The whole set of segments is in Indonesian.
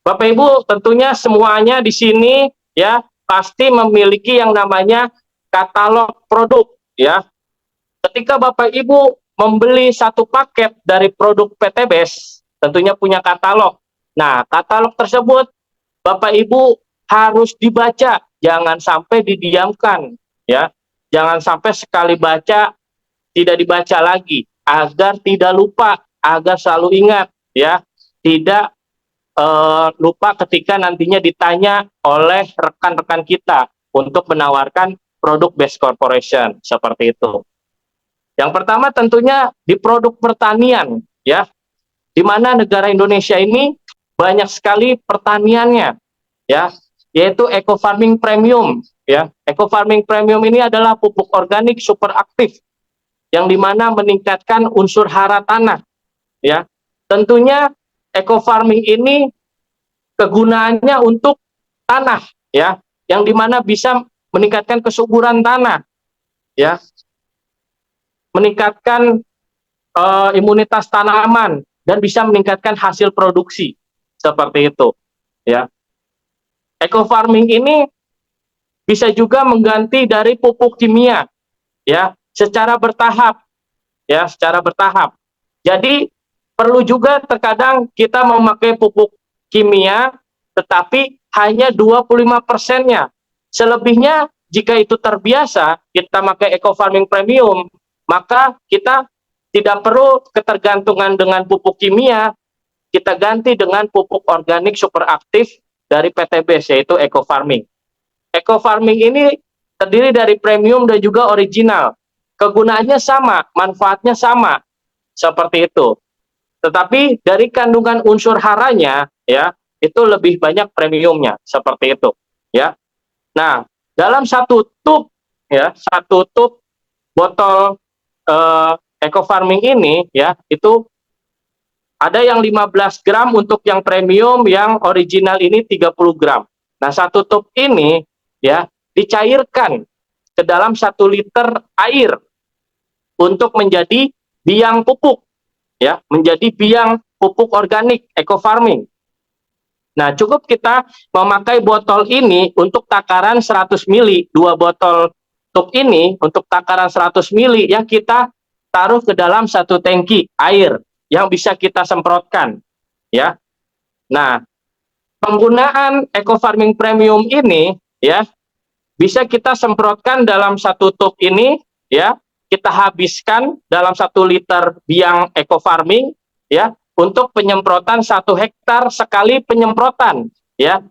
Bapak Ibu tentunya semuanya di sini ya pasti memiliki yang namanya katalog produk ya. Ketika Bapak Ibu membeli satu paket dari produk PTBS, tentunya punya katalog. Nah, katalog tersebut Bapak Ibu harus dibaca, jangan sampai didiamkan ya. Jangan sampai sekali baca tidak dibaca lagi agar tidak lupa, agar selalu ingat ya. Tidak lupa ketika nantinya ditanya oleh rekan-rekan kita untuk menawarkan produk best corporation seperti itu. Yang pertama tentunya di produk pertanian ya, di mana negara Indonesia ini banyak sekali pertaniannya ya, yaitu eco farming premium ya. Eco farming premium ini adalah pupuk organik super aktif yang dimana meningkatkan unsur hara tanah ya. Tentunya eco farming ini kegunaannya untuk tanah ya, yang dimana bisa meningkatkan kesuburan tanah ya, meningkatkan imunitas tanaman dan bisa meningkatkan hasil produksi seperti itu ya. Eco farming ini bisa juga mengganti dari pupuk kimia ya, secara bertahap ya, secara bertahap. Jadi perlu juga terkadang kita memakai pupuk kimia tetapi hanya 25%-nya. Selebihnya jika itu terbiasa kita pakai eco farming premium, maka kita tidak perlu ketergantungan dengan pupuk kimia, kita ganti dengan pupuk organik super aktif dari PTBS yaitu eco farming. Eco farming ini terdiri dari premium dan juga original. Kegunaannya sama, manfaatnya sama, seperti itu. Tetapi dari kandungan unsur haranya ya, itu lebih banyak premiumnya, seperti itu ya. Nah, dalam satu tub ya, satu tub botol eco farming ini ya, itu ada yang 15 gram untuk yang premium, yang original ini 30 gram. Nah, satu tub ini ya dicairkan ke dalam 1 liter air untuk menjadi biang pupuk ya, menjadi biang pupuk organik eco farming. Nah, cukup kita memakai botol ini untuk takaran 100 mili, 2 botol tub ini untuk takaran 100 mili yang kita taruh ke dalam 1 tangki air yang bisa kita semprotkan ya. Nah, penggunaan eco farming premium ini ya bisa kita semprotkan dalam 1 tub ini ya, kita habiskan dalam 1 liter biang eco farming ya, untuk penyemprotan 1 hektar sekali penyemprotan ya,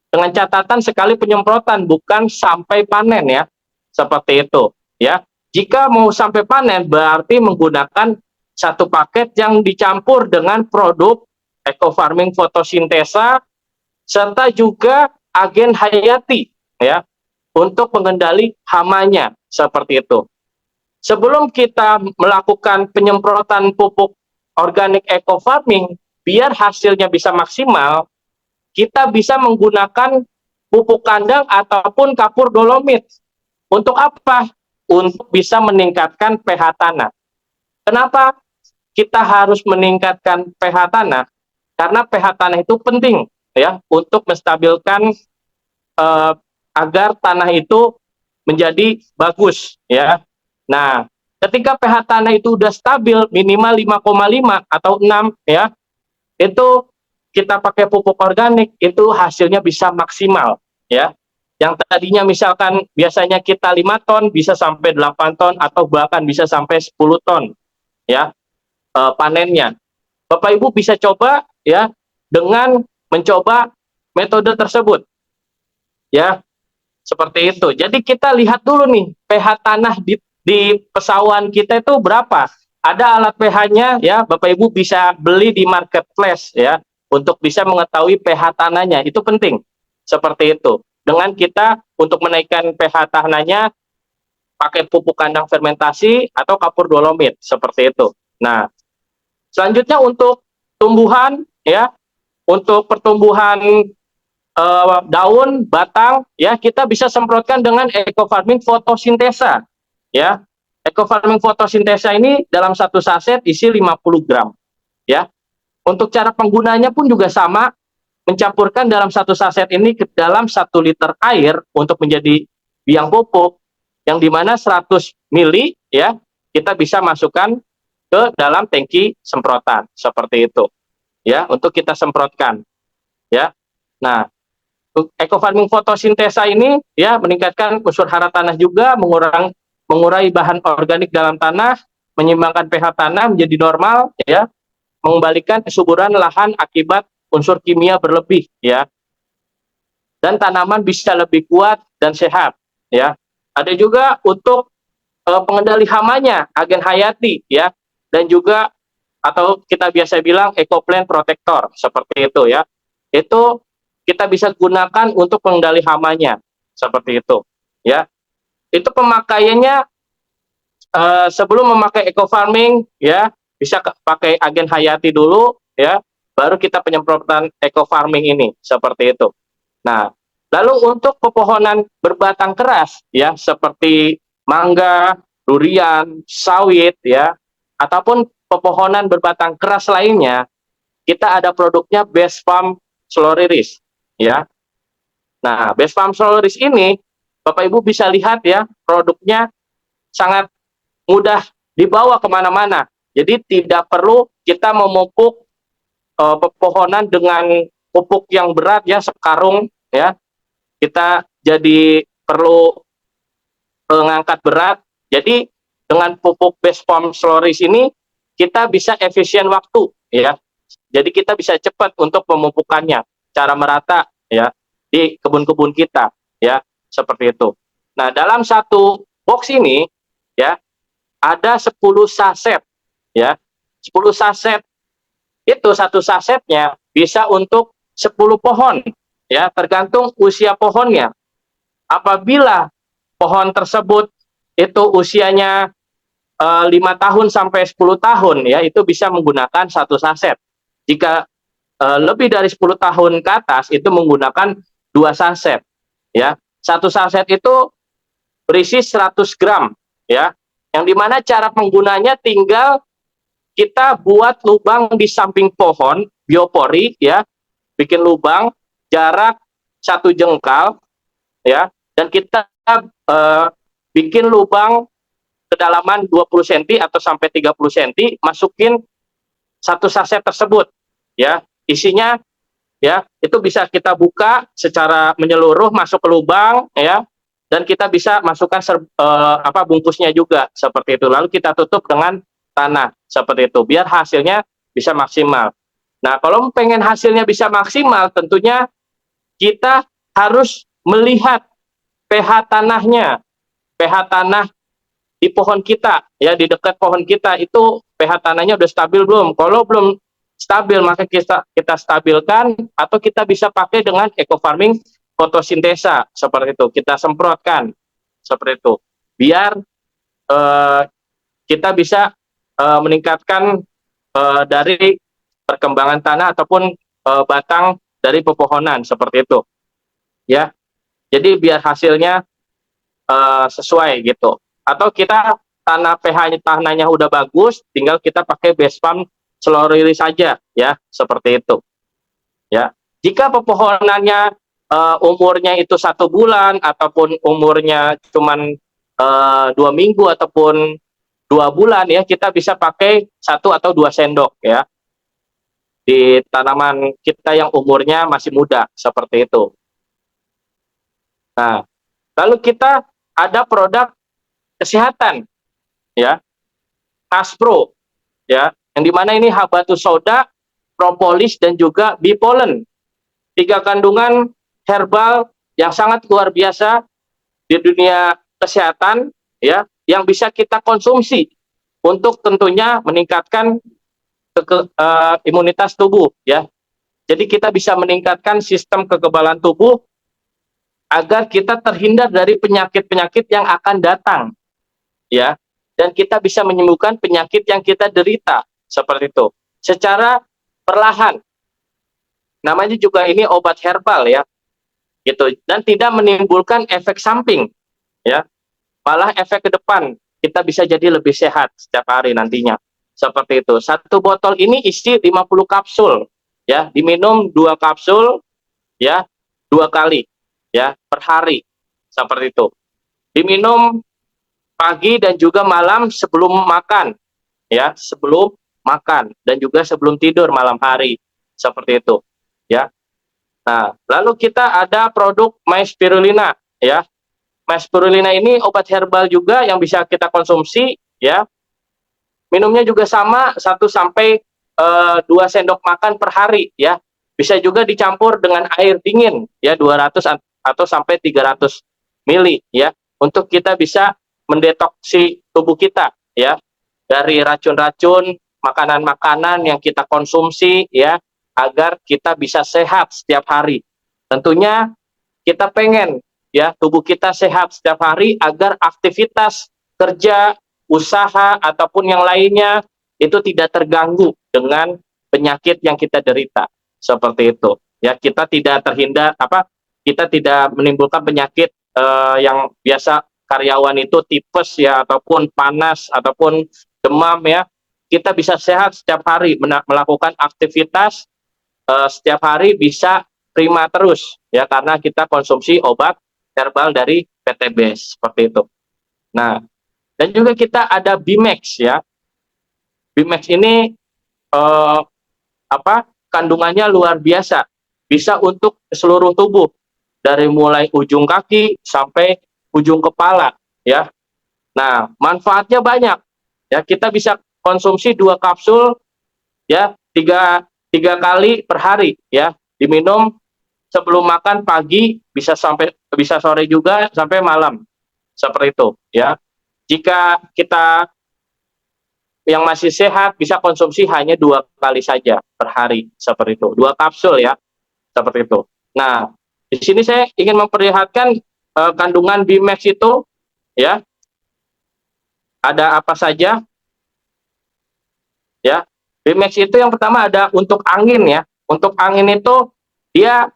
dengan catatan sekali penyemprotan bukan sampai panen ya, seperti itu ya. Jika mau sampai panen berarti menggunakan 1 paket yang dicampur dengan produk eco farming fotosintesa serta juga agen hayati ya, untuk mengendali hamanya, seperti itu. Sebelum kita melakukan penyemprotan pupuk organik eco farming, biar hasilnya bisa maksimal, kita bisa menggunakan pupuk kandang ataupun kapur dolomit. Untuk apa? Untuk bisa meningkatkan pH tanah. Kenapa kita harus meningkatkan pH tanah? Karena pH tanah itu penting ya untuk menstabilkan agar tanah itu menjadi bagus ya. Nah, ketika pH tanah itu udah stabil minimal 5,5 atau 6 ya, itu kita pakai pupuk organik itu hasilnya bisa maksimal ya. Yang tadinya misalkan biasanya kita 5 ton bisa sampai 8 ton atau bahkan bisa sampai 10 ton ya panennya. Bapak Ibu bisa coba ya dengan mencoba metode tersebut ya, seperti itu. Jadi kita lihat dulu nih pH tanah di pesawahan kita itu berapa. Ada alat pH-nya ya, Bapak Ibu bisa beli di marketplace ya untuk bisa mengetahui pH tanahnya, itu penting. Seperti itu. Dengan kita untuk menaikkan pH tanahnya pakai pupuk kandang fermentasi atau kapur dolomit, seperti itu. Nah, selanjutnya untuk tumbuhan ya, untuk pertumbuhan daun, batang ya, kita bisa semprotkan dengan eco farming fotosintesa ya. Eco farming fotosintesa ini dalam 1 saset isi 50 gram ya. Untuk cara penggunanya pun juga sama, mencampurkan dalam satu saset ini ke dalam 1 liter air untuk menjadi biang pupuk, yang dimana 100 mili ya kita bisa masukkan ke dalam tangki semprotan seperti itu ya, untuk kita semprotkan ya. Nah, eco farming fotosintesa ini ya meningkatkan unsur hara tanah juga, mengurai bahan organik dalam tanah, menyeimbangkan pH tanah menjadi normal ya, mengembalikan kesuburan lahan akibat unsur kimia berlebih ya, dan tanaman bisa lebih kuat dan sehat ya. Ada juga untuk pengendali hamanya, agen hayati ya, dan juga atau kita biasa bilang ecoplant protector seperti itu ya. Itu kita bisa gunakan untuk pengendali hamanya seperti itu ya. Itu pemakaiannya sebelum memakai eco farming ya, bisa pakai agen hayati dulu ya, baru kita penyemprotan eco farming ini seperti itu. Nah, lalu untuk pepohonan berbatang keras ya, seperti mangga, durian, sawit ya, ataupun pepohonan berbatang keras lainnya, kita ada produknya Best Farm Solaris ya. Nah, Best Farm Solaris ini Bapak Ibu bisa lihat ya, produknya sangat mudah dibawa kemana-mana. Jadi tidak perlu kita memupuk pepohonan dengan pupuk yang berat ya, sekarung ya. Kita jadi perlu mengangkat berat. Jadi dengan pupuk Best Farm Solaris ini kita bisa efisien waktu ya. Jadi kita bisa cepat untuk memupukannya secara merata ya di kebun-kebun kita ya, seperti itu. Nah, dalam satu box ini ya ada 10 saset ya. 10 saset itu, satu sasetnya bisa untuk 10 pohon ya, tergantung usia pohonnya. Apabila pohon tersebut itu usianya 5 tahun sampai 10 tahun ya, itu bisa menggunakan satu saset. Jika lebih dari 10 tahun ke atas itu menggunakan 2 saset ya. Satu saset itu berisi 100 gram ya, yang dimana cara penggunanya tinggal kita buat lubang di samping pohon, biopori ya, bikin lubang jarak 1 jengkal ya, dan kita bikin lubang kedalaman 20 cm atau sampai 30 cm, masukin satu saset tersebut ya, isinya ya itu bisa kita buka secara menyeluruh masuk ke lubang ya, dan kita bisa masukkan bungkusnya juga seperti itu, lalu kita tutup dengan tanah seperti itu biar hasilnya bisa maksimal. Nah, kalau pengen hasilnya bisa maksimal, tentunya kita harus melihat pH tanahnya, pH tanah di pohon kita ya, di dekat pohon kita itu pH tanahnya udah stabil belum. Kalau belum stabil, maka kita stabilkan, atau kita bisa pakai dengan eco farming fotosintesa seperti itu, kita semprotkan seperti itu biar kita bisa meningkatkan dari perkembangan tanah ataupun batang dari pepohonan seperti itu ya. Jadi biar hasilnya sesuai gitu. Atau kita tanahnya udah bagus, tinggal kita pakai Best Farm Solaris saja ya, seperti itu ya. Jika pepohonannya umurnya itu 1 bulan ataupun umurnya cuman 2 minggu ataupun 2 bulan ya, kita bisa pakai 1 atau 2 sendok ya di tanaman kita yang umurnya masih muda seperti itu. Nah, lalu kita ada produk kesehatan ya, Aspro ya, yang dimana ini habatus sauda, propolis, dan juga bee pollen, 3 kandungan herbal yang sangat luar biasa di dunia kesehatan ya, yang bisa kita konsumsi untuk tentunya meningkatkan imunitas tubuh ya. Jadi kita bisa meningkatkan sistem kekebalan tubuh agar kita terhindar dari penyakit-penyakit yang akan datang ya, dan kita bisa menyembuhkan penyakit yang kita derita seperti itu secara perlahan. Namanya juga ini obat herbal ya gitu, dan tidak menimbulkan efek samping ya, malah efek ke depan kita bisa jadi lebih sehat setiap hari nantinya seperti itu. Satu botol ini isi 50 kapsul ya, diminum 2 kapsul ya, 2 kali ya per hari, seperti itu. Diminum pagi dan juga malam sebelum makan ya, sebelum makan dan juga sebelum tidur malam hari, seperti itu ya. Nah, lalu kita ada produk MySpirulina ya. MySpirulina ini obat herbal juga yang bisa kita konsumsi ya. Minumnya juga sama 1 sampai 2 sendok makan per hari ya. Bisa juga dicampur dengan air dingin ya, 200 atau sampai 300 mili ya, untuk kita bisa mendetoksi tubuh kita ya dari racun-racun makanan-makanan yang kita konsumsi ya, agar kita bisa sehat setiap hari. Tentunya kita pengen ya tubuh kita sehat setiap hari agar aktivitas kerja, usaha ataupun yang lainnya itu tidak terganggu dengan penyakit yang kita derita, seperti itu ya. Kita tidak terhindar kita tidak menimbulkan penyakit yang biasa karyawan itu tipes ya, ataupun panas ataupun demam ya. Kita bisa sehat setiap hari melakukan aktivitas setiap hari, bisa prima terus ya, karena kita konsumsi obat herbal dari PTBS, seperti itu. Nah, dan juga kita ada Bimax ya. Bimax ini kandungannya luar biasa, bisa untuk seluruh tubuh dari mulai ujung kaki sampai ujung kepala ya. Nah, manfaatnya banyak ya. Kita bisa konsumsi 2 kapsul ya, tiga kali per hari ya, diminum sebelum makan pagi, bisa sore juga sampai malam, seperti itu ya. Jika kita yang masih sehat bisa konsumsi hanya 2 kali saja per hari, seperti itu, 2 kapsul ya, seperti itu. Nah, di sini saya ingin memperlihatkan kandungan Bimax itu ya, ada apa saja ya. Bimax itu yang pertama ada untuk angin ya. Untuk angin itu dia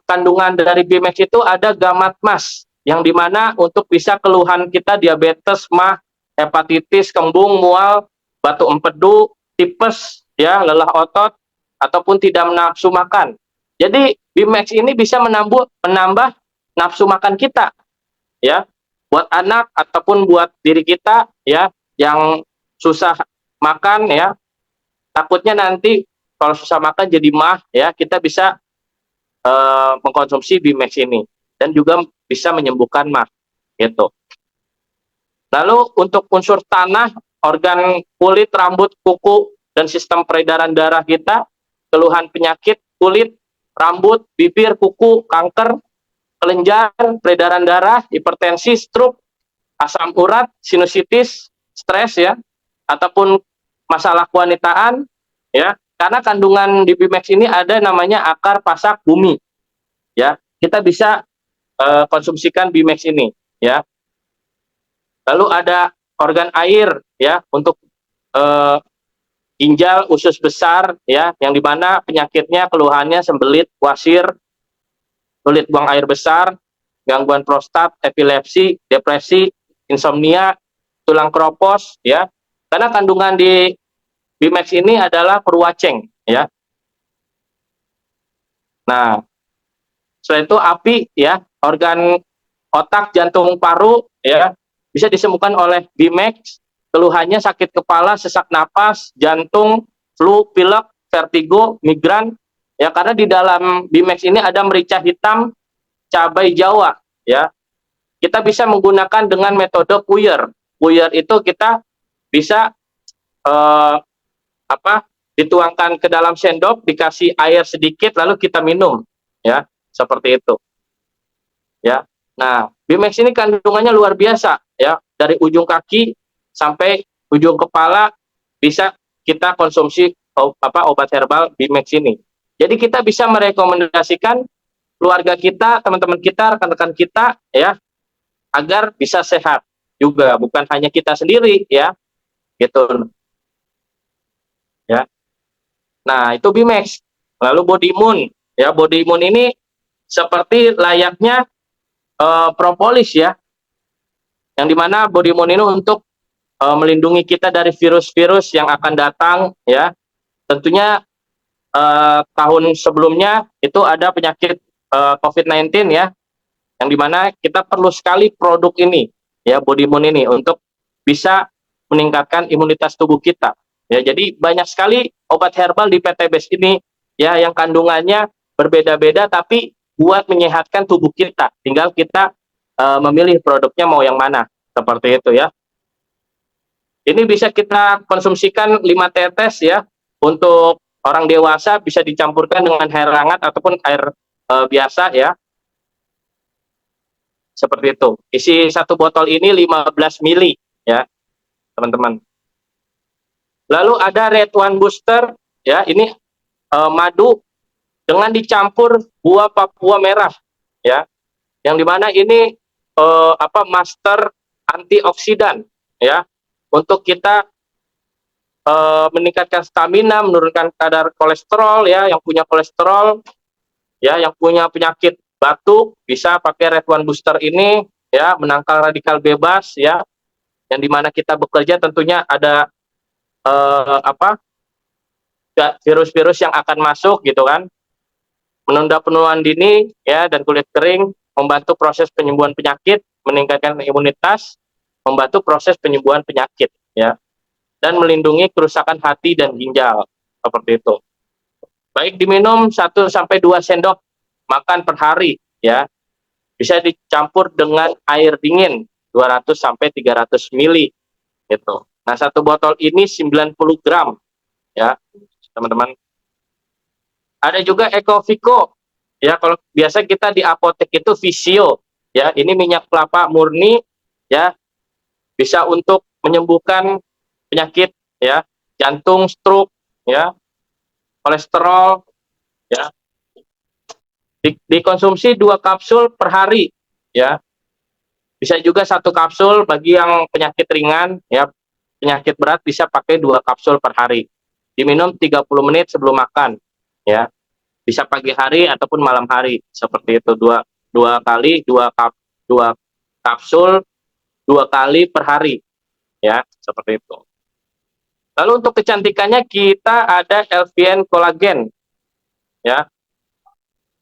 kandungan dari Bimax itu ada gamatmas, yang dimana untuk bisa keluhan kita diabetes, mah, hepatitis, kembung, mual, batu empedu, tipes ya, lelah otot ataupun tidak nafsu makan. Jadi Bimax ini bisa menambah nafsu makan kita ya, buat anak ataupun buat diri kita ya yang susah makan ya, takutnya nanti kalau susah makan jadi mah ya, kita bisa mengkonsumsi Bimax ini dan juga bisa menyembuhkan mah gitu. Lalu untuk unsur tanah, organ kulit, rambut, kuku, dan sistem peredaran darah kita, keluhan penyakit kulit, rambut, bibir, kuku, kanker, kelenjar, peredaran darah, hipertensi, stroke, asam urat, sinusitis, stres ya, ataupun masalah kewanitaan ya. Karena kandungan di Bimax ini ada namanya akar pasak bumi ya. Kita bisa konsumsikan Bimax ini ya. Lalu ada organ air ya, untuk ginjal, usus besar ya, yang dimana penyakitnya keluhannya sembelit, wasir, sulit buang air besar, gangguan prostat, epilepsi, depresi, insomnia, tulang keropos ya. Karena kandungan di Bimax ini adalah peruaceng ya. Nah, selain itu api ya, organ otak, jantung, paru ya, bisa disembuhkan oleh Bimax. Keluhannya sakit kepala, sesak napas, jantung, flu, pilek, vertigo, migran ya, karena di dalam Bimax ini ada merica hitam, cabai Jawa ya. Kita bisa menggunakan dengan metode puyer. Puyer itu kita bisa dituangkan ke dalam sendok, dikasih air sedikit, lalu kita minum ya, seperti itu ya. Nah, Bimax ini kandungannya luar biasa ya, dari ujung kaki sampai ujung kepala bisa kita konsumsi obat herbal Bimax ini. Jadi kita bisa merekomendasikan keluarga kita, teman-teman kita, rekan-rekan kita ya, agar bisa sehat juga, bukan hanya kita sendiri ya, gitu ya. Nah, itu Bimax. Lalu Body Immune ya, Body Immune ini seperti layaknya propolis ya, yang dimana Body Immune ini untuk melindungi kita dari virus-virus yang akan datang ya. Tentunya tahun sebelumnya itu ada penyakit COVID-19 ya, yang dimana kita perlu sekali produk ini ya, body immune ini untuk bisa meningkatkan imunitas tubuh kita ya. Jadi banyak sekali obat herbal di PT Base ini ya, yang kandungannya berbeda-beda tapi buat menyehatkan tubuh kita, tinggal kita memilih produknya mau yang mana, seperti itu ya. Ini bisa kita konsumsikan 5 tetes ya, untuk orang dewasa bisa dicampurkan dengan air hangat ataupun air biasa ya, seperti itu. Isi satu botol ini 15 mili ya, teman-teman. Lalu ada Red One Booster ya, ini madu dengan dicampur buah Papua merah ya, yang dimana ini master antioksidan ya, untuk kita meningkatkan stamina, menurunkan kadar kolesterol ya, yang punya kolesterol ya, yang punya penyakit batuk bisa pakai Red One Booster ini ya, menangkal radikal bebas ya, yang dimana kita bekerja tentunya ada virus-virus yang akan masuk gitu kan, menunda penuaan dini ya, dan kulit kering, membantu proses penyembuhan penyakit, meningkatkan imunitas, membantu proses penyembuhan penyakit ya, dan melindungi kerusakan hati dan ginjal, seperti itu. Baik diminum 1 sampai 2 sendok makan per hari ya, bisa dicampur dengan air dingin 200 sampai 300 mili gitu. Nah, satu botol ini 90 gram ya, teman-teman. Ada juga Ecovico ya, kalau biasa kita di apotek itu Visio ya, ini minyak kelapa murni ya, bisa untuk menyembuhkan penyakit ya, jantung, stroke ya, kolesterol ya. Dikonsumsi 2 kapsul per hari ya, bisa juga 1 kapsul bagi yang penyakit ringan ya, penyakit berat bisa pakai 2 kapsul per hari, diminum 30 menit sebelum makan ya, bisa pagi hari ataupun malam hari, seperti itu. Dua kapsul 2 kali per hari ya, seperti itu. Lalu untuk kecantikannya kita ada LVN Collagen ya.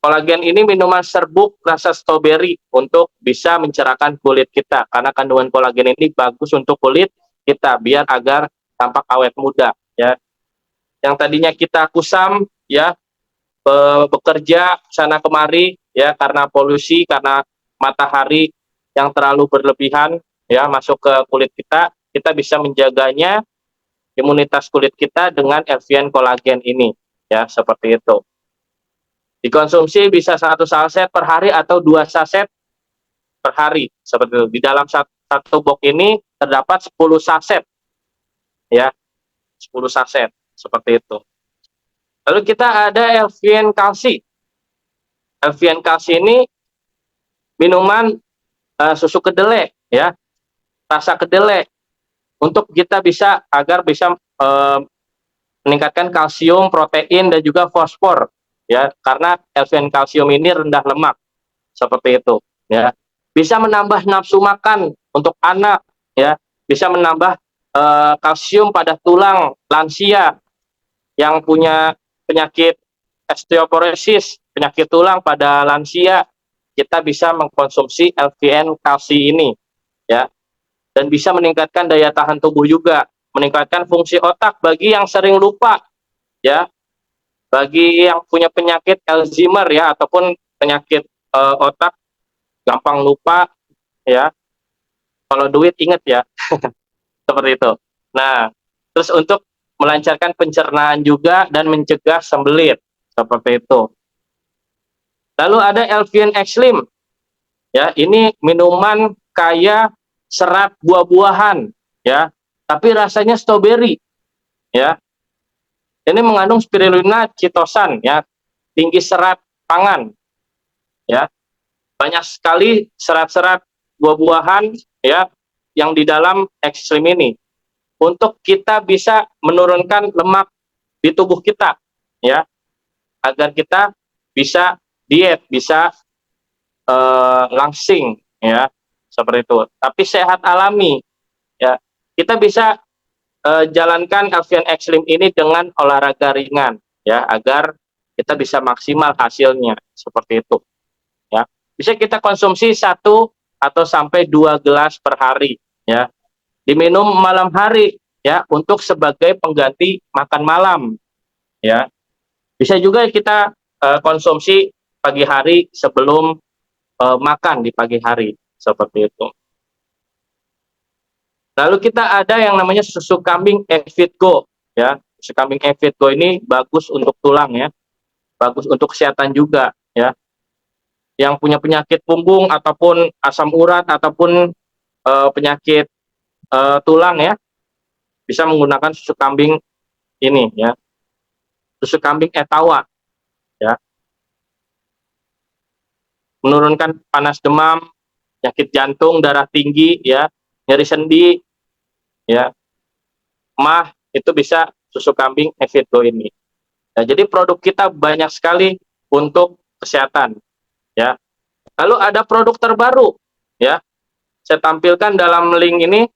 Kolagen ini minuman serbuk rasa stroberi untuk bisa mencerahkan kulit kita, karena kandungan kolagen ini bagus untuk kulit kita biar agar tampak awet muda ya. Yang tadinya kita kusam ya, bekerja sana kemari ya, karena polusi, karena matahari yang terlalu berlebihan ya masuk ke kulit kita, kita bisa menjaganya imunitas kulit kita dengan LVN Collagen ini ya, seperti itu. Dikonsumsi bisa 1 saset per hari atau 2 saset per hari, seperti itu. Di dalam satu box ini terdapat 10 saset ya, 10 saset seperti itu. Lalu kita ada LVN Kalsi. LVN Kalsi ini minuman susu kedelai ya, rasa kedelai, untuk kita bisa agar bisa meningkatkan kalsium, protein, dan juga fosfor ya, karena LVN kalsium ini rendah lemak, seperti itu ya. Bisa menambah nafsu makan untuk anak ya, bisa menambah kalsium pada tulang lansia yang punya penyakit osteoporosis, penyakit tulang pada lansia, kita bisa mengkonsumsi LVN kalsi ini ya, dan bisa meningkatkan daya tahan tubuh juga, meningkatkan fungsi otak bagi yang sering lupa ya, bagi yang punya penyakit Alzheimer ya, ataupun penyakit otak gampang lupa ya, kalau duit inget ya, seperti itu. Nah, terus untuk melancarkan pencernaan juga dan mencegah sembelit, seperti itu. Lalu ada LVN Exlim ya, ini minuman kaya serat buah-buahan ya, tapi rasanya stroberi ya. Ini mengandung spirulina chitosan ya, tinggi serat pangan ya, banyak sekali serat-serat buah-buahan ya yang di dalam Exlim ini, untuk kita bisa menurunkan lemak di tubuh kita ya, agar kita bisa diet, bisa langsing ya, seperti itu, tapi sehat alami ya. Kita bisa jalankan LVN Exlim ini dengan olahraga ringan ya, agar kita bisa maksimal hasilnya seperti itu, ya. Bisa kita konsumsi 1 atau sampai 2 gelas per hari, ya. Diminum malam hari, ya, untuk sebagai pengganti makan malam, ya. Bisa juga kita konsumsi pagi hari sebelum makan di pagi hari, seperti itu. Lalu kita ada yang namanya susu kambing Evitgo, ya. Susu kambing Evitgo ini bagus untuk tulang, ya, bagus untuk kesehatan juga, ya. Yang punya penyakit punggung ataupun asam urat ataupun penyakit tulang, ya, bisa menggunakan susu kambing ini, ya. Susu kambing Etawa, ya. Menurunkan panas demam, penyakit jantung, darah tinggi, ya, nyeri sendi, ya, mah, itu bisa susu kambing Evitgo ini. Nah, jadi produk kita banyak sekali untuk kesehatan, ya. Lalu ada produk terbaru, ya. Saya tampilkan dalam link ini,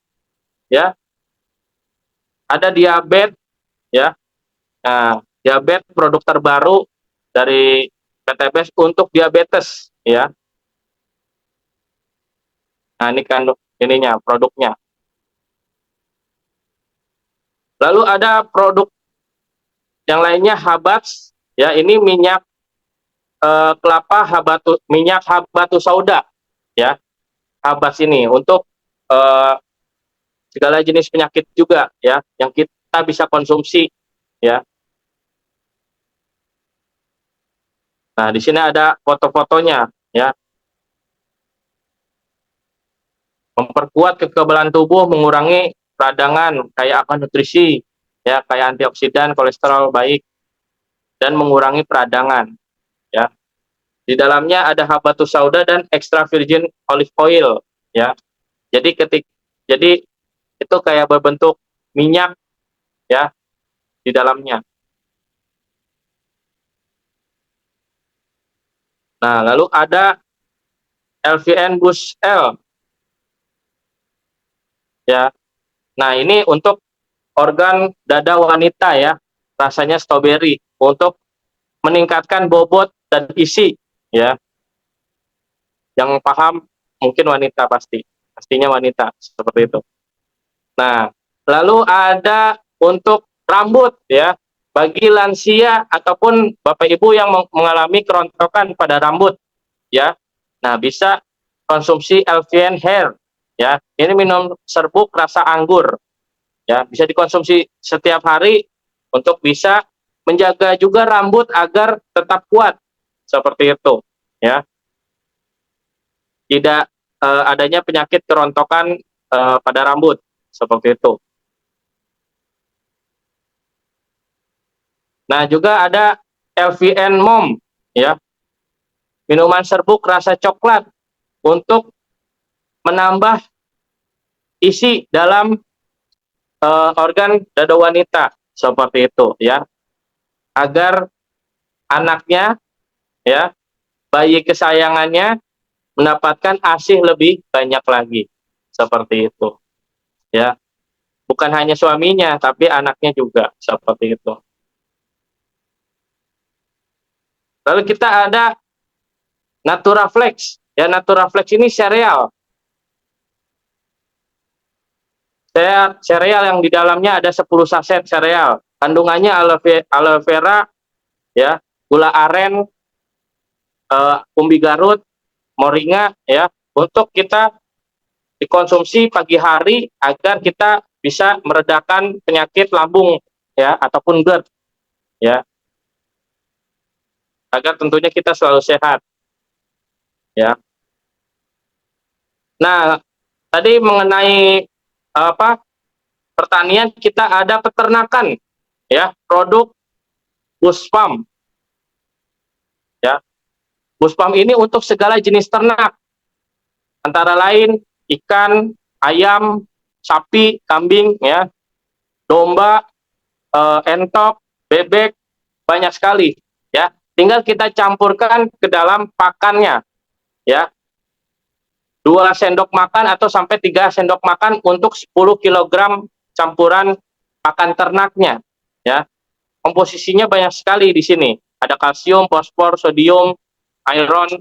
ya. Ada diabetes, ya. Nah, diabetes produk terbaru dari PT Best untuk diabetes, ya. Nah, ini kan ininya, produknya. Lalu ada produk yang lainnya Habats, ya, ini minyak kelapa minyak habatus sauda, ya. Habats ini untuk segala jenis penyakit juga, ya, yang kita bisa konsumsi, ya. Nah, di sini ada foto-fotonya, ya. Memperkuat kekebalan tubuh, mengurangi peradangan, kaya akan nutrisi, ya, kaya antioksidan, kolesterol baik, dan mengurangi peradangan, ya. Di dalamnya ada habatus sauda dan extra virgin olive oil, ya. Jadi itu kayak berbentuk minyak, ya, di dalamnya. Nah, lalu ada LVN Boost L, ya. Nah, ini untuk organ dada wanita, ya. Rasanya stroberi untuk meningkatkan bobot dan isi, ya. Yang paham mungkin wanita pastinya wanita seperti itu. Nah, lalu ada untuk rambut, ya, bagi lansia ataupun Bapak Ibu yang mengalami kerontokan pada rambut, ya. Nah, bisa konsumsi LVN Hair, ya. Ini minum serbuk rasa anggur, ya. Bisa dikonsumsi setiap hari untuk bisa menjaga juga rambut agar tetap kuat, seperti itu, ya. Tidak adanya penyakit kerontokan pada rambut, seperti itu. Nah, juga ada LVN Mom, ya, minuman serbuk rasa coklat untuk menambah isi dalam organ dada wanita, seperti itu, ya, agar anaknya, ya, bayi kesayangannya mendapatkan ASI lebih banyak lagi, seperti itu, ya. Bukan hanya suaminya, tapi anaknya juga, seperti itu. Lalu kita ada Naturaflex, ya. Naturaflex ini sereal, sereal yang di dalamnya ada 10 saset sereal. Kandungannya aloe vera, ya, gula aren, umbi garut, moringa, ya, untuk kita dikonsumsi pagi hari agar kita bisa meredakan penyakit lambung, ya, ataupun GERD, ya, agar tentunya kita selalu sehat, ya. Nah, tadi mengenai apa, pertanian, kita ada peternakan, ya, produk Buspam, ya. Buspam ini untuk segala jenis ternak, antara lain ikan, ayam, sapi, kambing, ya, domba, entok, bebek, banyak sekali, ya. Tinggal kita campurkan ke dalam pakannya, ya. 2 sendok makan atau sampai 3 sendok makan untuk 10 kg campuran pakan ternaknya, ya. komposisinya banyak sekali di sini. Ada kalsium, fosfor, sodium, iron,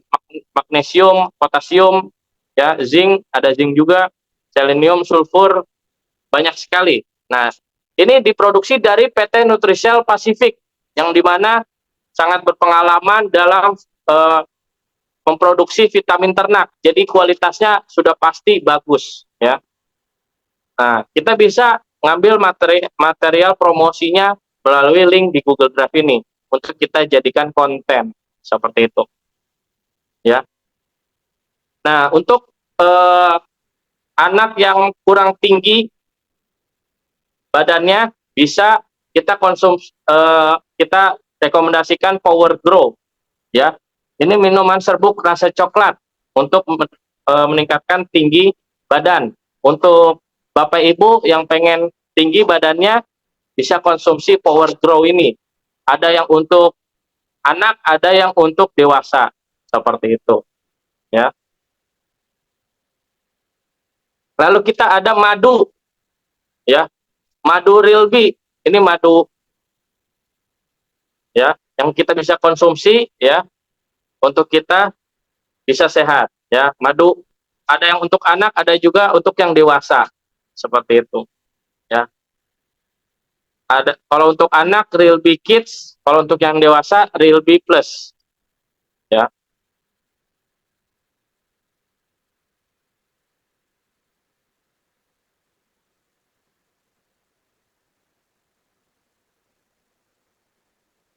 magnesium, potasium, ya, zinc, ada zinc juga, selenium, sulfur, banyak sekali. Nah, ini diproduksi dari PT Nutrisel Pasifik, yang dimana sangat berpengalaman dalam memproduksi vitamin ternak. Jadi kualitasnya sudah pasti bagus, ya. Nah, kita bisa ngambil material promosinya melalui link di Google Drive ini untuk kita jadikan konten seperti itu, ya. Nah, untuk anak yang kurang tinggi badannya, bisa kita kita rekomendasikan Power Grow, ya. Ini minuman serbuk rasa coklat untuk meningkatkan tinggi badan. Untuk Bapak Ibu yang pengen tinggi badannya, bisa konsumsi Power Grow ini. Ada yang untuk anak, ada yang untuk dewasa, seperti itu, ya. Lalu kita ada madu, ya, madu Rilby. Ini madu, ya, yang kita bisa konsumsi, ya, untuk kita bisa sehat, ya. Madu ada yang untuk anak, ada juga untuk yang dewasa, seperti itu, ya. Ada kalau untuk anak Rilby Kids, kalau untuk yang dewasa Rilby Plus, ya.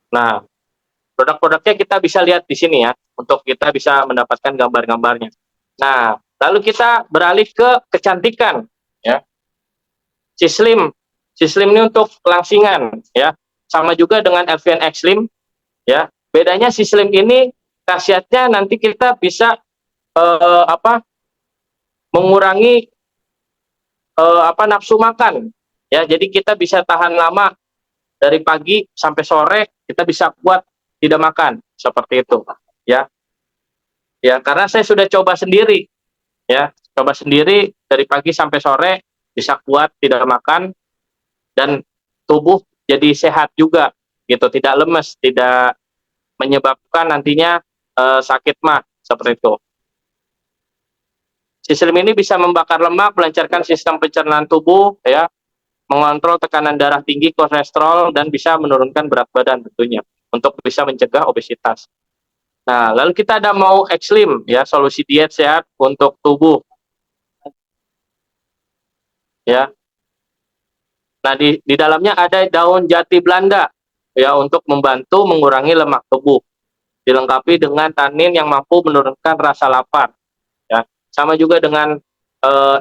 Nah, produk-produknya kita bisa lihat di sini, ya, untuk kita bisa mendapatkan gambar-gambarnya. Nah, lalu kita beralih ke kecantikan, ya. Sislim, Sislim ini untuk langsingan, ya. Sama juga dengan LVN X-Slim, ya. Bedanya Sislim ini khasiatnya nanti kita bisa mengurangi nafsu makan, ya. Jadi kita bisa tahan lama dari pagi sampai sore, kita bisa kuat tidak makan, seperti itu, ya. Ya, karena saya sudah coba sendiri, ya, coba sendiri dari pagi sampai sore, bisa kuat tidak makan, dan tubuh jadi sehat juga, gitu, tidak lemes, tidak menyebabkan nantinya sakit mah, seperti itu. Sistem ini bisa membakar lemak, melancarkan sistem pencernaan tubuh, ya, mengontrol tekanan darah tinggi, kolesterol, dan bisa menurunkan berat badan tentunya, untuk bisa mencegah obesitas. Nah, lalu kita ada mau X-Slim, ya, solusi diet sehat untuk tubuh, ya. Nah, di dalamnya ada daun jati Belanda, ya, untuk membantu mengurangi lemak tubuh, dilengkapi dengan tanin yang mampu menurunkan rasa lapar, ya. Sama juga dengan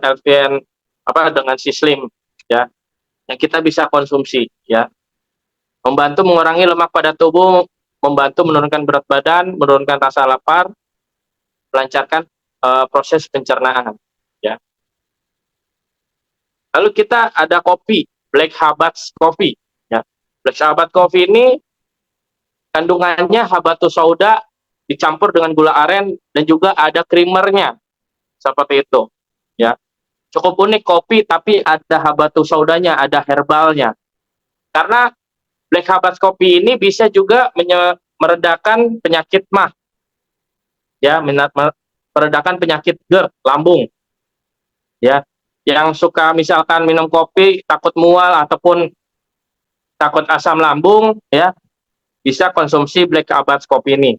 LVN dengan Sislim, ya, yang kita bisa konsumsi, ya. Membantu mengurangi lemak pada tubuh, membantu menurunkan berat badan, menurunkan rasa lapar, melancarkan proses pencernaan, ya. Lalu kita ada kopi, Black Habats Coffee, ya. Black Habats Coffee ini kandungannya habatus sauda dicampur dengan gula aren dan juga ada creamernya, seperti itu, ya. Cukup unik kopi tapi ada habatus saudanya, ada herbalnya. Karena Black Habats Coffee ini bisa juga meredakan penyakit mah, ya, meredakan penyakit GERD, lambung, ya. Yang suka misalkan minum kopi takut mual ataupun takut asam lambung, ya, bisa konsumsi Black Habats Coffee ini,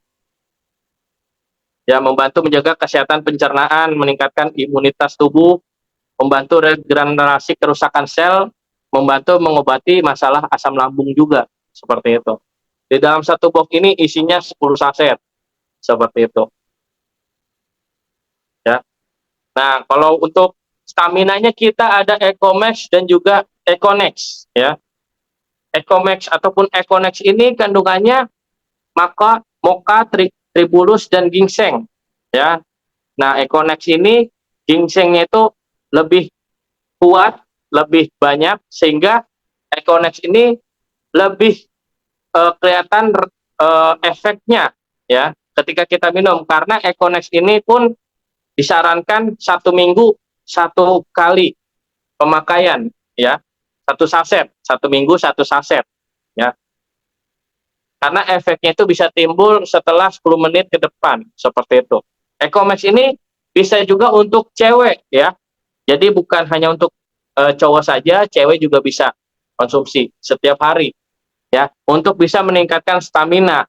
ya, membantu menjaga kesehatan pencernaan, meningkatkan imunitas tubuh, membantu regenerasi kerusakan sel, membantu mengobati masalah asam lambung juga, seperti itu. Di dalam satu box ini isinya 10 saset, seperti itu, ya. Nah, kalau untuk stamina-nya kita ada Ecomax dan juga Econex, ya. Ecomax ataupun Econex ini kandungannya mocha, tribulus, dan ginseng, ya. Nah, Econex ini ginsengnya itu lebih kuat, lebih banyak, sehingga Econex ini lebih kelihatan efeknya, ya, ketika kita minum, karena Econex ini pun disarankan 1 minggu 1 kali pemakaian, ya, 1 saset, 1 minggu 1 saset, ya. karena efeknya itu bisa timbul setelah 10 menit ke depan, seperti itu. Ecomax ini bisa juga untuk cewek ya, jadi bukan hanya untuk cowok saja, cewek juga bisa konsumsi setiap hari ya, untuk bisa meningkatkan stamina.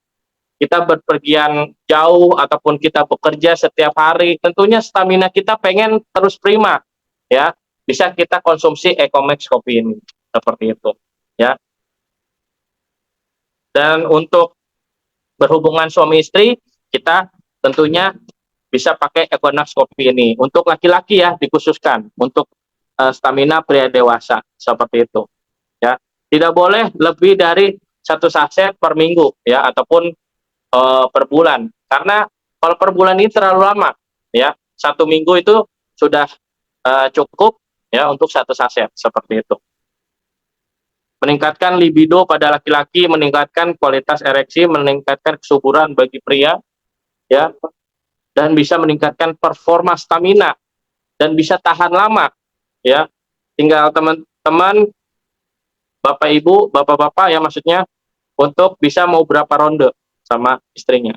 Kita berpergian jauh ataupun kita bekerja setiap hari, tentunya stamina kita pengen terus prima ya, bisa kita konsumsi Ecomax kopi ini, seperti itu ya. Dan untuk berhubungan suami istri, kita tentunya bisa pakai Ecomax kopi ini. Untuk laki-laki ya dikhususkan untuk stamina pria dewasa, seperti itu ya. Tidak boleh lebih dari 1 saset per minggu ya, ataupun per bulan, karena kalau per bulan ini terlalu lama ya. 1 minggu itu sudah cukup ya untuk 1 saset, seperti itu. Meningkatkan libido pada laki-laki, meningkatkan kualitas ereksi, meningkatkan kesuburan bagi pria ya, dan bisa meningkatkan performa stamina dan bisa tahan lama ya. Tinggal teman-teman, bapak ibu, bapak-bapak ya maksudnya, untuk bisa mau berapa ronde sama istrinya,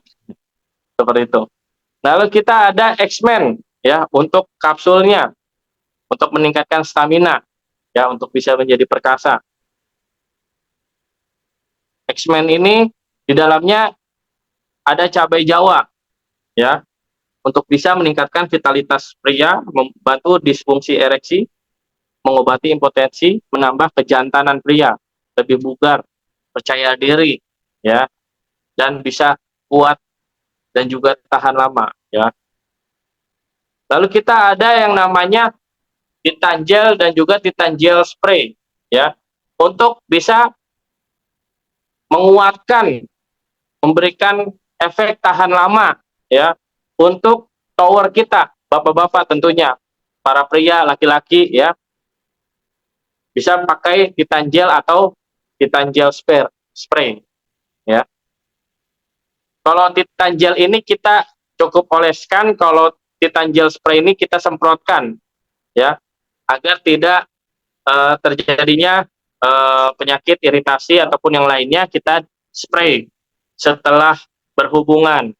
seperti itu. Lalu kita ada X-Men ya, untuk kapsulnya untuk meningkatkan stamina ya, untuk bisa menjadi perkasa. X-Men ini di dalamnya ada cabai Jawa ya, untuk bisa meningkatkan vitalitas pria, membantu disfungsi ereksi, mengobati impotensi, menambah kejantanan pria, lebih bugar, percaya diri ya, dan bisa kuat dan juga tahan lama ya. Lalu kita ada yang namanya Titan Gel dan juga Titan Gel Spray ya, untuk bisa menguatkan, memberikan efek tahan lama ya, untuk tower kita, bapak-bapak tentunya, para pria, laki-laki ya, bisa pakai Titan Gel atau Titan Gel Spray ya. Kalau Titan Gel ini kita cukup oleskan, kalau Titan Gel Spray ini kita semprotkan ya, agar tidak terjadinya penyakit iritasi ataupun yang lainnya. Kita spray setelah berhubungan.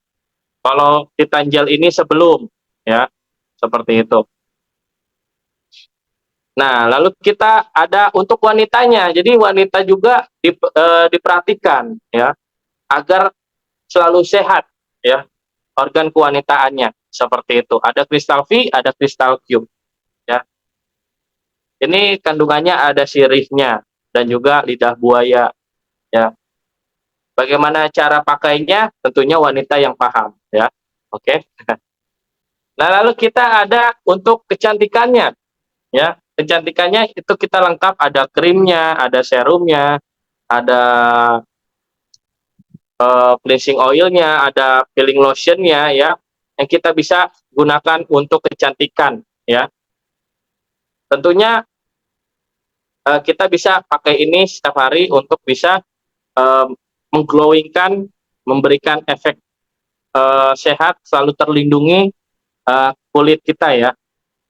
Kalau Titan Gel ini sebelum ya, seperti itu. Nah, lalu kita ada untuk wanitanya. Jadi wanita juga diperhatikan ya, agar selalu sehat ya organ kewanitaannya, seperti itu. Ada Crystal V, ada Crystal Cube ya. Ini kandungannya ada sirihnya dan juga lidah buaya ya. Bagaimana cara pakainya? Tentunya wanita yang paham ya. Oke. Nah, lalu kita ada untuk kecantikannya ya. Kecantikannya itu kita lengkap, ada krimnya, ada serumnya, ada cleansing oilnya, ada peeling lotionnya ya, yang kita bisa gunakan untuk kecantikan ya. Tentunya kita bisa pakai ini setiap hari untuk bisa mengglowingkan, memberikan efek sehat, selalu terlindungi kulit kita ya.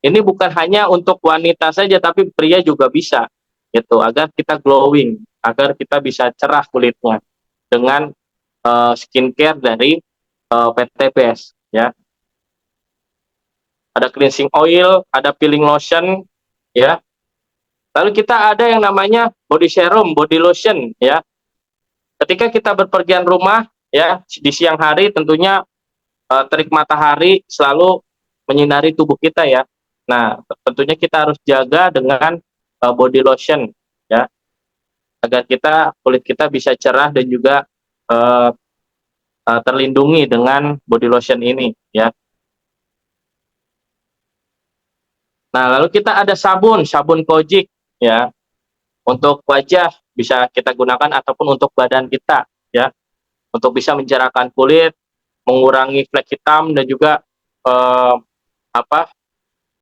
Ini bukan hanya untuk wanita saja, tapi pria juga bisa gitu, agar kita glowing, agar kita bisa cerah kulitnya dengan skincare dari PT Best ya. Ada cleansing oil, ada peeling lotion ya. Lalu kita ada yang namanya body serum, body lotion ya. Ketika kita berpergian rumah ya, di siang hari tentunya terik matahari selalu menyinari tubuh kita ya. Nah, tentunya kita harus jaga dengan body lotion ya, agar kulit kita bisa cerah dan juga terlindungi dengan body lotion ini ya. Nah, lalu kita ada sabun Kojic ya, untuk wajah bisa kita gunakan ataupun untuk badan kita ya, untuk bisa mencerahkan kulit, mengurangi flek hitam dan juga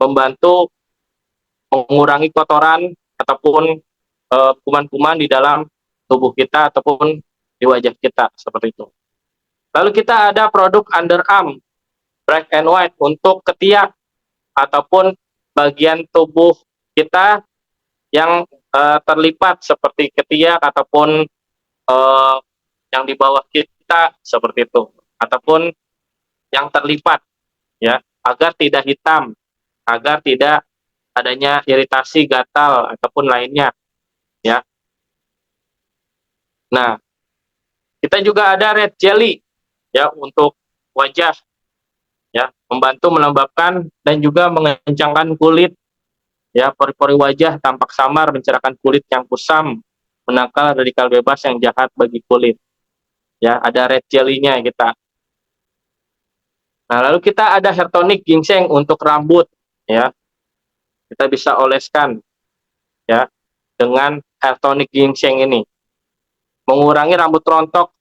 membantu mengurangi kotoran ataupun kuman-kuman di dalam tubuh kita ataupun di wajah kita, seperti itu. Lalu kita ada produk underarm black and white untuk ketiak ataupun bagian tubuh kita yang terlipat seperti ketiak ataupun yang di bawah kita seperti itu, ataupun yang terlipat, ya, agar tidak hitam, agar tidak adanya iritasi, gatal ataupun lainnya, ya. Nah, kita juga ada red jelly, ya, untuk wajah, ya, membantu melembabkan dan juga mengencangkan kulit, ya, pori-pori wajah tampak samar, mencerahkan kulit yang kusam, menangkal radikal bebas yang jahat bagi kulit, ya, ada red jelly-nya kita. Nah, lalu kita ada hair tonic ginseng untuk rambut, ya, kita bisa oleskan, ya, dengan hair tonic ginseng ini, mengurangi rambut rontok,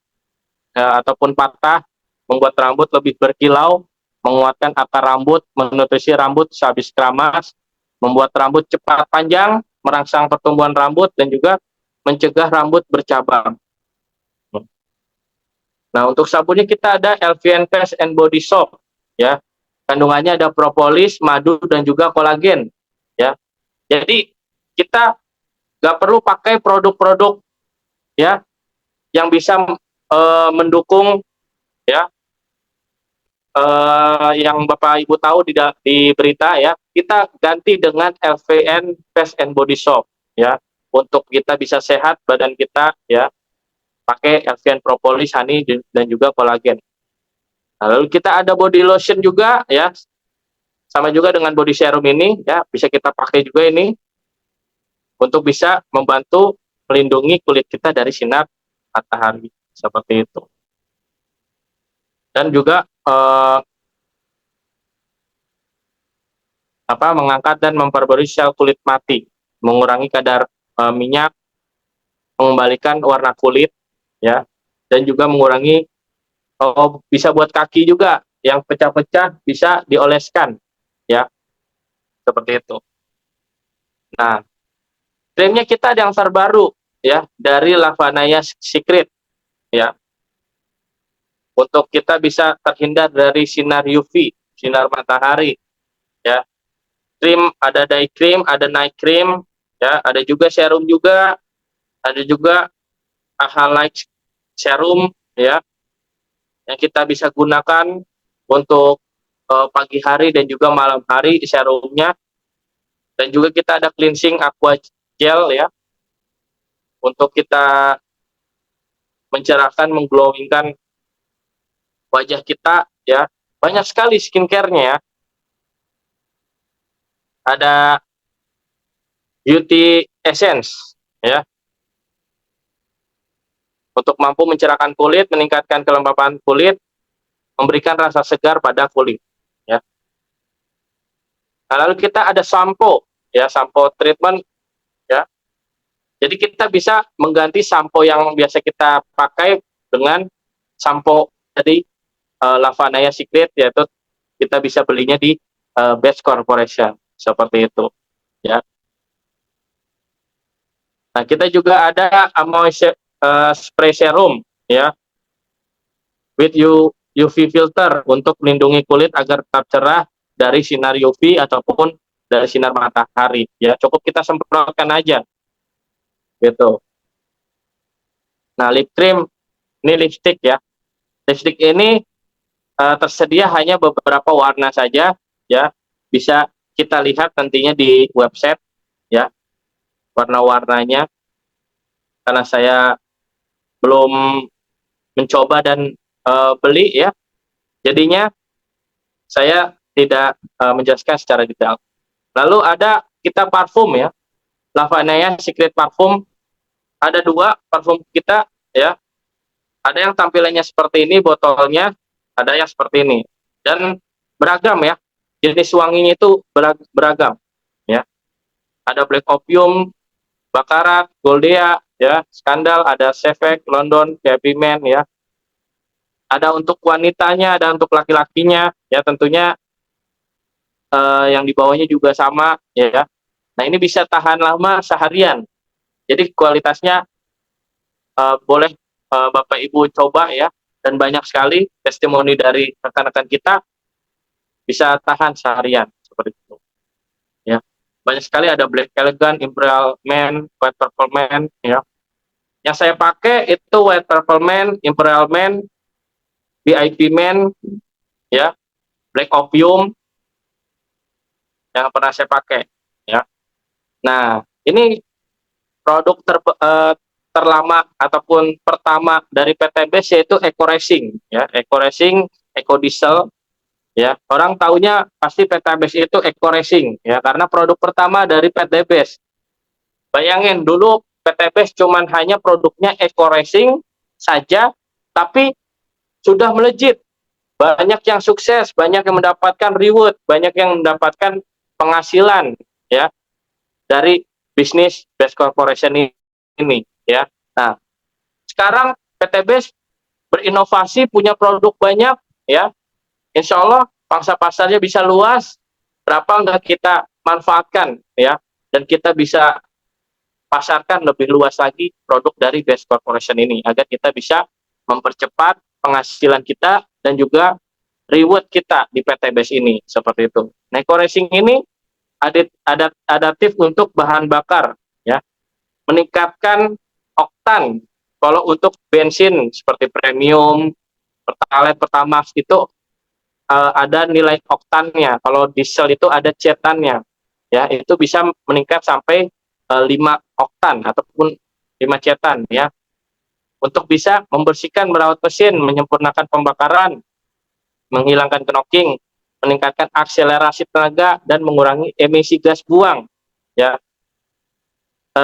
ya, ataupun patah, membuat rambut lebih berkilau, menguatkan akar rambut, menutrisi rambut sehabis keramas, membuat rambut cepat panjang, merangsang pertumbuhan rambut, dan juga mencegah rambut bercabang. Nah, untuk sabunnya kita ada LVN Face and Body Soap, ya. Kandungannya ada propolis, madu, dan juga kolagen, ya. Jadi kita nggak perlu pakai produk-produk, ya, yang bisa mendukung, ya, yang Bapak Ibu tahu di berita, ya. Kita ganti dengan LVN Face and Body Soap, ya, untuk kita bisa sehat badan kita, ya, pakai LVN propolis, honey, dan juga kolagen. Nah, lalu kita ada body lotion juga, ya, sama juga dengan body serum ini, ya, bisa kita pakai juga ini untuk bisa membantu melindungi kulit kita dari sinar matahari seperti itu. Dan juga mengangkat dan memperbarui sel kulit mati, mengurangi kadar minyak, mengembalikan warna kulit, ya, dan juga mengurangi, bisa buat kaki juga yang pecah-pecah bisa dioleskan, ya, seperti itu. Nah, krimnya kita ada yang terbaru, ya, dari Lavanaya Secret, ya, untuk kita bisa terhindar dari sinar UV, sinar matahari, ya. Krim ada day cream, ada night cream, ya, ada juga serum juga, ada juga AHA Light Serum, ya, yang kita bisa gunakan untuk pagi hari dan juga malam hari serumnya. Dan juga kita ada cleansing aqua gel, ya, untuk kita mencerahkan, mengglowingkan wajah kita, ya. Banyak sekali skincare-nya, ya. Ada beauty essence, ya, untuk mampu mencerahkan kulit, meningkatkan kelembapan kulit, memberikan rasa segar pada kulit, ya. Nah, lalu kita ada sampo, ya, sampo treatment, ya. Jadi kita bisa mengganti sampo yang biasa kita pakai dengan sampo dari Lavanaya Secret, yaitu kita bisa belinya di Best Corporation seperti itu, ya. Nah, kita juga ada Amoy spray serum, ya, with UV filter untuk melindungi kulit agar tetap cerah dari sinar UV ataupun dari sinar matahari, ya. Cukup kita semprotkan aja, gitu. Nah, lip cream ini lipstick, ya. Lipstick ini tersedia hanya beberapa warna saja, ya. Bisa kita lihat nantinya di website, ya, warna-warnanya, karena saya belum mencoba dan beli, ya. Jadinya saya tidak menjelaskan secara detail. Lalu ada kita parfum, ya. Lavanaya Secret Parfum, ada dua parfum kita, ya. Ada yang tampilannya seperti ini botolnya, ada yang seperti ini, dan beragam, ya. Jenis wanginya itu beragam, ya. Ada Black Opium, Baccarat, Goldea, ya, Skandal, ada Sevek, London, Happy Man, ya. Ada untuk wanitanya, ada untuk laki-lakinya, ya, tentunya yang di bawahnya juga sama, ya. Nah, ini bisa tahan lama seharian. Jadi kualitasnya boleh Bapak Ibu coba, ya, dan banyak sekali testimoni dari rekan-rekan kita bisa tahan seharian seperti itu, ya. Banyak sekali, ada Black Elegant, Imperial Man, White Purple Man, ya. Yang saya pakai itu White Purple Man, Imperial Man, VIP Man, ya, Black Opium yang pernah saya pakai, ya. Nah, ini produk terlama ataupun pertama dari PTBS yaitu Eco Racing, ya, Eco Racing, Eco Diesel, ya. Orang taunya pasti PTBS itu Eco Racing, ya, karena produk pertama dari PTBS. Bayangin dulu PTBS cuman hanya produknya Eco Racing saja, tapi sudah melejit. Banyak yang sukses, banyak yang mendapatkan reward, banyak yang mendapatkan penghasilan, ya, dari bisnis Best Corporation ini, ya. Nah, sekarang PTBS berinovasi, punya produk banyak, ya. Insya Allah pangsa pasarnya bisa luas. Berapa enggak kita manfaatkan, ya, dan kita bisa pasarkan lebih luas lagi produk dari Best Corporation ini agar kita bisa mempercepat penghasilan kita dan juga reward kita di PTBS ini, seperti itu. Nah, Eco Racing ini adaptif untuk bahan bakar, ya, meningkatkan oktan. Kalau untuk bensin seperti premium, pertalite, pertamax itu ada nilai oktannya. Kalau diesel itu ada cetannya, ya, itu bisa meningkat sampai 5 oktan ataupun 5 cetan, ya, untuk bisa membersihkan, merawat mesin, menyempurnakan pembakaran, menghilangkan knocking, meningkatkan akselerasi tenaga dan mengurangi emisi gas buang, ya.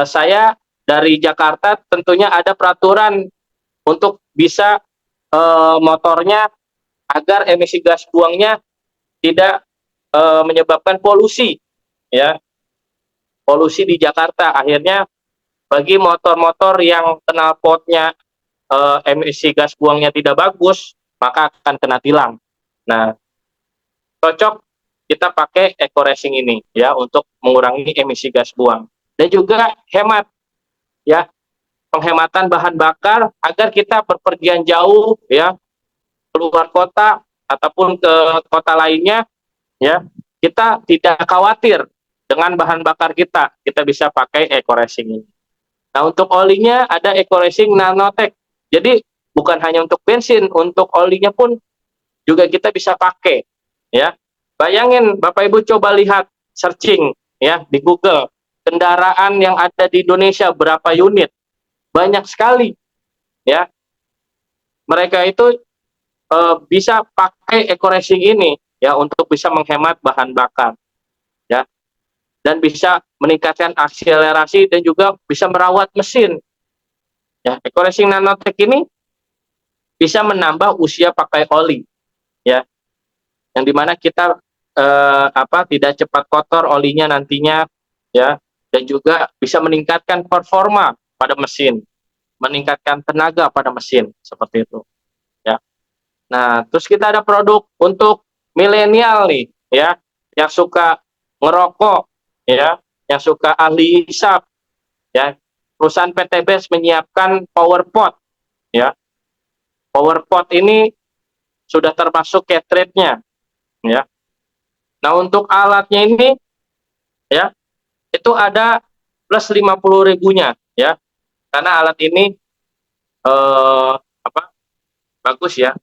Saya dari Jakarta tentunya ada peraturan untuk bisa motornya agar emisi gas buangnya tidak menyebabkan polusi, ya, polusi di Jakarta. Akhirnya bagi motor-motor yang knalpotnya emisi gas buangnya tidak bagus, maka akan kena tilang. Nah, cocok kita pakai Eco Racing ini, ya, untuk mengurangi emisi gas buang dan juga hemat, ya, penghematan bahan bakar agar kita berpergian jauh, ya, keluar kota ataupun ke kota lainnya, ya, kita tidak khawatir dengan bahan bakar kita bisa pakai Eco Racing ini. Nah, untuk olinya ada Eco Racing Nanotech. Jadi bukan hanya untuk bensin, untuk olinya pun juga kita bisa pakai, ya. Bayangin Bapak Ibu, coba lihat searching, ya, di Google, kendaraan yang ada di Indonesia berapa unit, banyak sekali, ya. Mereka itu bisa pakai Eco Racing ini, ya, untuk bisa menghemat bahan bakar, ya, dan bisa meningkatkan akselerasi dan juga bisa merawat mesin, ya. Eco Racing Nanotech ini bisa menambah usia pakai oli, ya, yang dimana kita tidak cepat kotor olinya nantinya, ya, dan juga bisa meningkatkan performa pada mesin, meningkatkan tenaga pada mesin, seperti itu, ya. Nah, terus kita ada produk untuk milenial nih, ya, yang suka ngerokok, ya, yang suka ahli hisap, ya. Perusahaan PTBS menyiapkan power pot, ya. Power pot ini sudah termasuk cartridge-nya, ya. Nah, untuk alatnya ini, ya, itu ada plus 50.000-nya, ya. Karena alat ini apa, bagus, ya.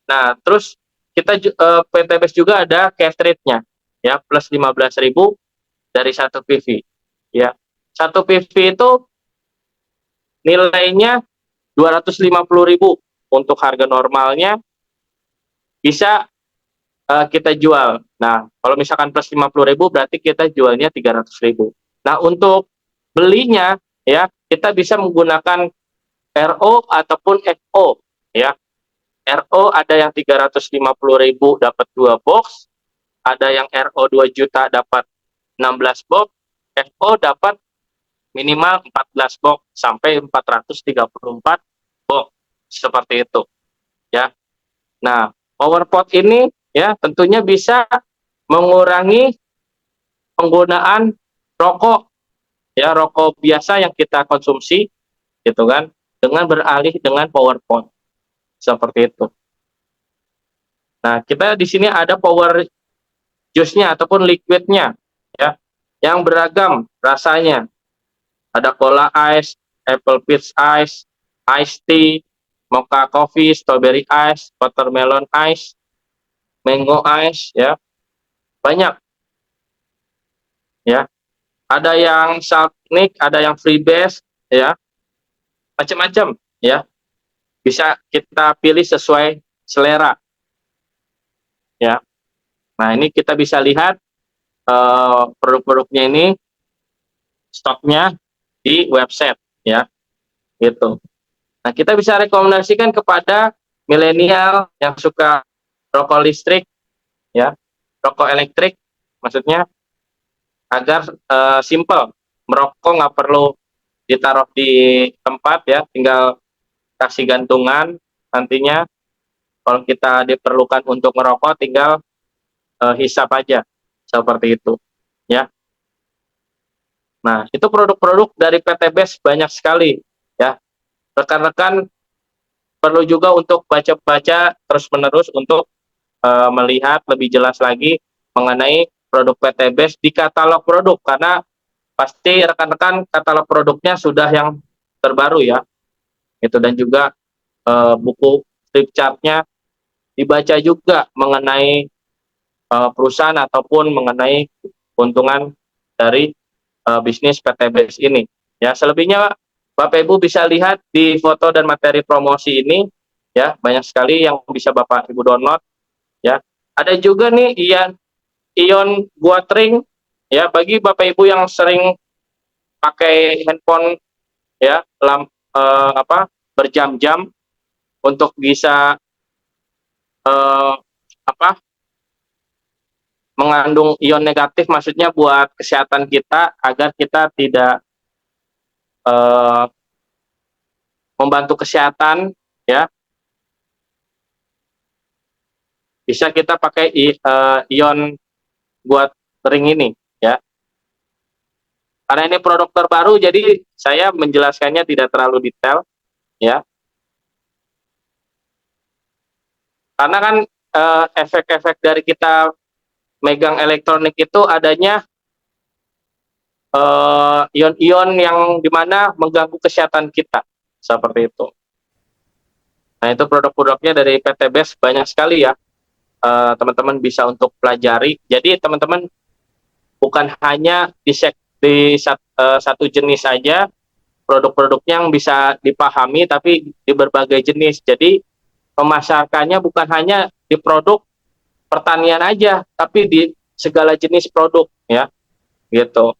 Nah, terus kita PTBS juga ada cartridge-nya, ya, plus 15.000 dari 1 PV, ya. 1 PV itu nilainya 250.000 untuk harga normalnya, bisa kita jual. Nah, kalau misalkan plus 50.000 berarti kita jualnya 300.000. Nah, untuk belinya, ya, kita bisa menggunakan RO ataupun FO, ya. RO ada yang 350.000 dapat 2 box, ada yang RO 2 juta dapat 16 box, FO dapat minimal 14 box sampai 434 box, seperti itu, ya. Nah, PowerPod ini, ya, tentunya bisa mengurangi penggunaan rokok, ya, rokok biasa yang kita konsumsi, gitu kan, dengan beralih dengan PowerPod, seperti itu. Nah, kita di sini ada power juice-nya ataupun liquid-nya, ya, yang beragam rasanya. Ada cola ice, apple peach ice, iced tea, mocha coffee, strawberry ice, watermelon ice, mango ice, ya banyak ya. Ada yang salt nick, ada yang freebase, ya macam-macam ya. Bisa kita pilih sesuai selera ya. Nah ini kita bisa lihat produk-produknya ini stoknya di website ya gitu. Nah kita bisa rekomendasikan kepada milenial yang suka rokok listrik ya, rokok elektrik maksudnya, agar simple merokok nggak perlu ditaruh di tempat ya, tinggal kasih gantungan, nantinya kalau kita diperlukan untuk merokok tinggal hisap aja seperti itu ya. Nah itu produk-produk dari PT BES banyak sekali ya. Rekan-rekan perlu juga untuk baca-baca terus-menerus untuk melihat lebih jelas lagi mengenai produk PT BES di katalog produk, karena pasti rekan-rekan katalog produknya sudah yang terbaru ya itu, dan juga buku flip chartnya dibaca juga mengenai perusahaan ataupun mengenai keuntungan dari bisnis PT BES ini ya. Selebihnya Bapak Ibu bisa lihat di foto dan materi promosi ini ya, banyak sekali yang bisa Bapak Ibu download ya. Ada juga nih ion buat ring ya, bagi Bapak Ibu yang sering pakai handphone ya berjam-jam untuk bisa eh, apa mengandung ion negatif, maksudnya buat kesehatan kita agar kita tidak eh, membantu kesehatan ya, bisa kita pakai ion buat ring ini ya. Karena ini produk terbaru jadi saya menjelaskannya tidak terlalu detail ya. Karena kan efek-efek dari kita megang elektronik itu adanya ion-ion yang dimana mengganggu kesehatan kita seperti itu. Nah itu produk-produknya dari PT BES banyak sekali ya, teman-teman bisa untuk pelajari. Jadi teman-teman bukan hanya di satu jenis saja produk-produknya yang bisa dipahami, tapi di berbagai jenis. Jadi memasarkannya bukan hanya di produk pertanian aja, tapi di segala jenis produk ya gitu.